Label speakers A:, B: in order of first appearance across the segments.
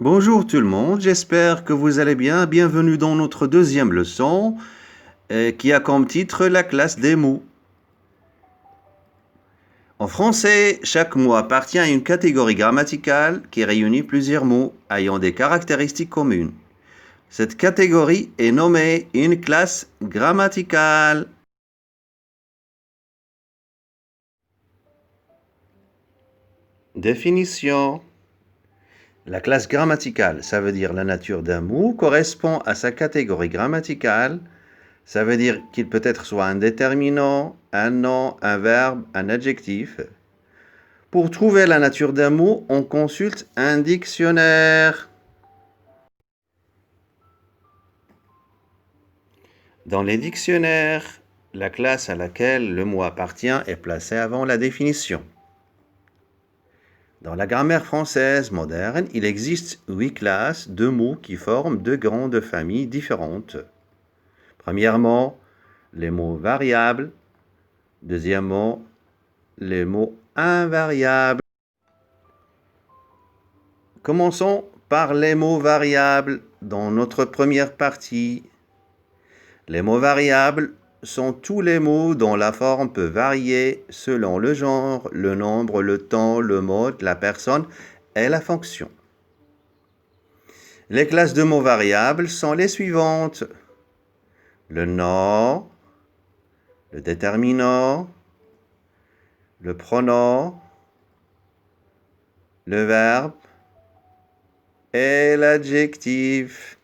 A: Bonjour tout le monde, j'espère que vous allez bien. Bienvenue dans notre deuxième leçon qui a comme titre la classe des mots. En français, chaque mot appartient à une catégorie grammaticale qui réunit plusieurs mots ayant des caractéristiques communes. Cette catégorie est nommée une classe grammaticale. Définition. La classe grammaticale, ça veut dire la nature d'un mot, correspond à sa catégorie grammaticale. Ça veut dire qu'il peut être soit un déterminant, un nom, un verbe, un adjectif. Pour trouver la nature d'un mot, on consulte un dictionnaire. Dans les dictionnaires, la classe à laquelle le mot appartient est placée avant la définition. Dans la grammaire française moderne, il existe 8 classes de mots qui forment 2 grandes familles différentes. Premièrement, les mots variables. Deuxièmement, les mots invariables. Commençons par les mots variables dans notre première partie. Les mots variables sont tous les mots dont la forme peut varier selon le genre, le nombre, le temps, le mode, la personne et la fonction. Les classes de mots variables sont les suivantes. Le nom, le déterminant, le pronom, le verbe et l'adjectif.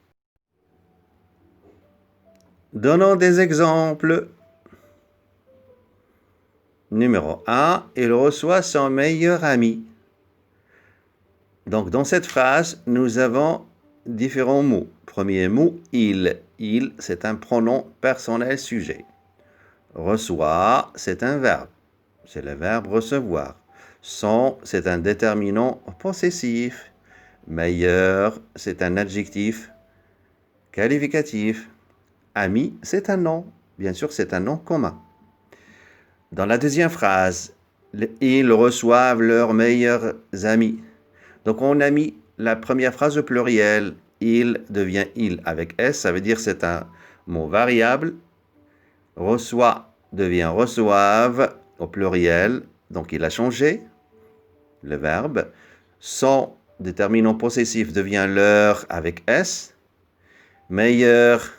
A: Donnons des exemples. Numéro 1, il reçoit son meilleur ami. Donc, dans cette phrase, nous avons différents mots. Premier mot, il. Il, c'est un pronom personnel sujet. Reçoit, c'est un verbe. C'est le verbe recevoir. Son, c'est un déterminant possessif. Meilleur, c'est un adjectif qualificatif. Ami, c'est un nom. Bien sûr, c'est un nom commun. Dans la deuxième phrase, ils reçoivent leurs meilleurs amis. Donc on a mis la première phrase au pluriel. Il devient il avec S, ça veut dire c'est un mot variable. Reçoit devient reçoivent au pluriel, donc il a changé le verbe. Son déterminant possessif devient leur avec S. Meilleur,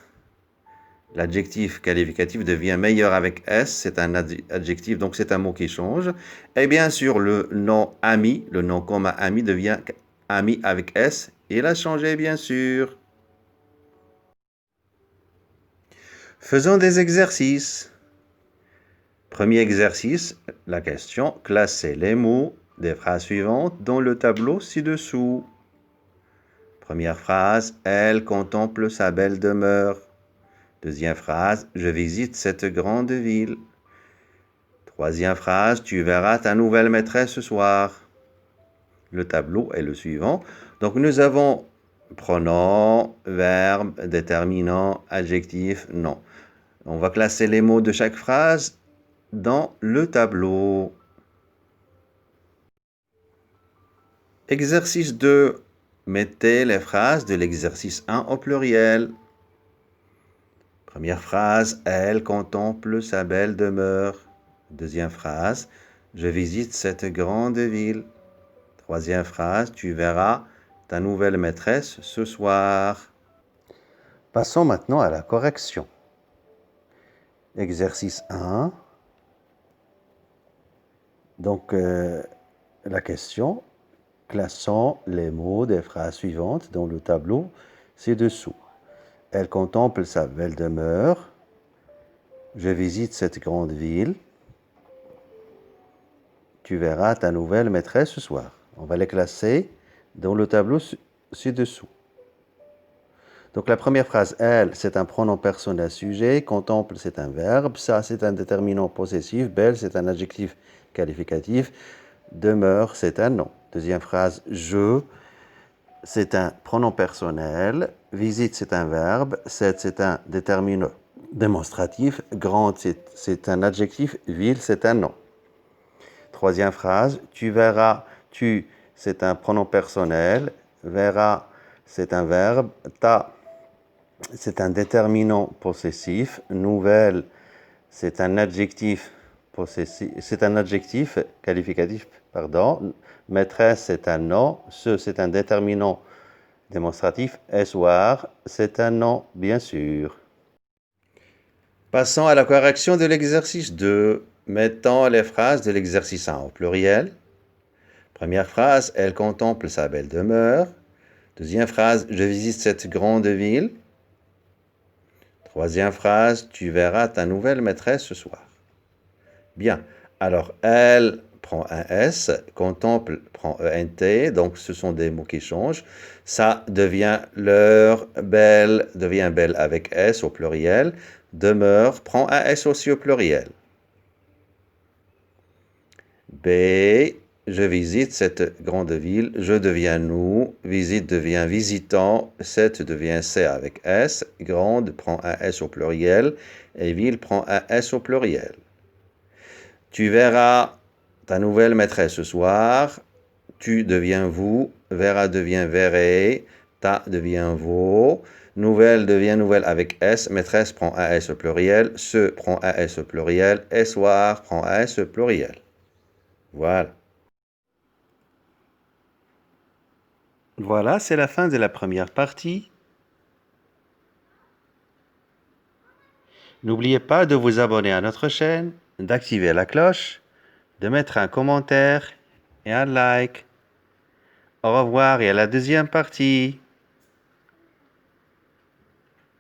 A: l'adjectif qualificatif devient meilleur avec S, c'est un adjectif, donc c'est un mot qui change. Et bien sûr, le nom ami, le nom commun ami devient ami avec S. Il a changé, bien sûr. Faisons des exercices. Premier exercice, la question, classer les mots des phrases suivantes dans le tableau ci-dessous. Première phrase, elle contemple sa belle demeure. Deuxième phrase, je visite cette grande ville. Troisième phrase, tu verras ta nouvelle maîtresse ce soir. Le tableau est le suivant. Donc nous avons pronom, verbe, déterminant, adjectif, nom. On va classer les mots de chaque phrase dans le tableau. Exercice 2. Mettez les phrases de l'exercice 1 au pluriel. Première phrase, elle contemple sa belle demeure. Deuxième phrase, je visite cette grande ville. Troisième phrase, tu verras ta nouvelle maîtresse ce soir. Passons maintenant à la correction. Exercice 1. Donc, la question, classons les mots des phrases suivantes dans le tableau ci-dessous. Elle contemple sa belle demeure. Je visite cette grande ville. Tu verras ta nouvelle maîtresse ce soir. On va les classer dans le tableau ci-dessous. Donc la première phrase, elle, c'est un pronom personnel sujet. Contemple, c'est un verbe. Ça, c'est un déterminant possessif. Belle, c'est un adjectif qualificatif. Demeure, c'est un nom. Deuxième phrase, je, c'est un pronom personnel. Visite, c'est un verbe. C'est un déterminant démonstratif. Grande, c'est un adjectif. Ville, c'est un nom. Troisième phrase, tu verras, tu, c'est un pronom personnel. verra, c'est un verbe. Ta, c'est un déterminant possessif. Nouvelle, c'est un adjectif possessif. C'est un adjectif qualificatif, pardon. Maîtresse, c'est un nom. Ce, c'est un déterminant démonstratif. Essoir, c'est un nom, bien sûr. Passons à la correction de l'exercice 2. Mettons les phrases de l'exercice 1 au pluriel. Première phrase, elle contemple sa belle demeure. Deuxième phrase, je visite cette grande ville. Troisième phrase, tu verras ta nouvelle maîtresse ce soir. Bien, alors elle prend un S, contemple prend ENT, donc ce sont des mots qui changent. Ça devient leur, belle devient belle avec S au pluriel. Demeure prend un S aussi au pluriel. B, je visite cette grande ville, je deviens nous, visite devient visitant, cette devient C avec S, grande prend un S au pluriel, et ville prend un S au pluriel. Tu verras ta nouvelle maîtresse ce soir, tu deviens vous, verra devient verrez, ta devient vos, nouvelle devient nouvelle avec S, maîtresse prend un S au pluriel, ce prend un S au pluriel, et soir prend un S au pluriel. Voilà. Voilà, c'est la fin de la première partie. N'oubliez pas de vous abonner à notre chaîne, d'activer la cloche, de mettre un commentaire et un like. Au revoir et à la deuxième partie.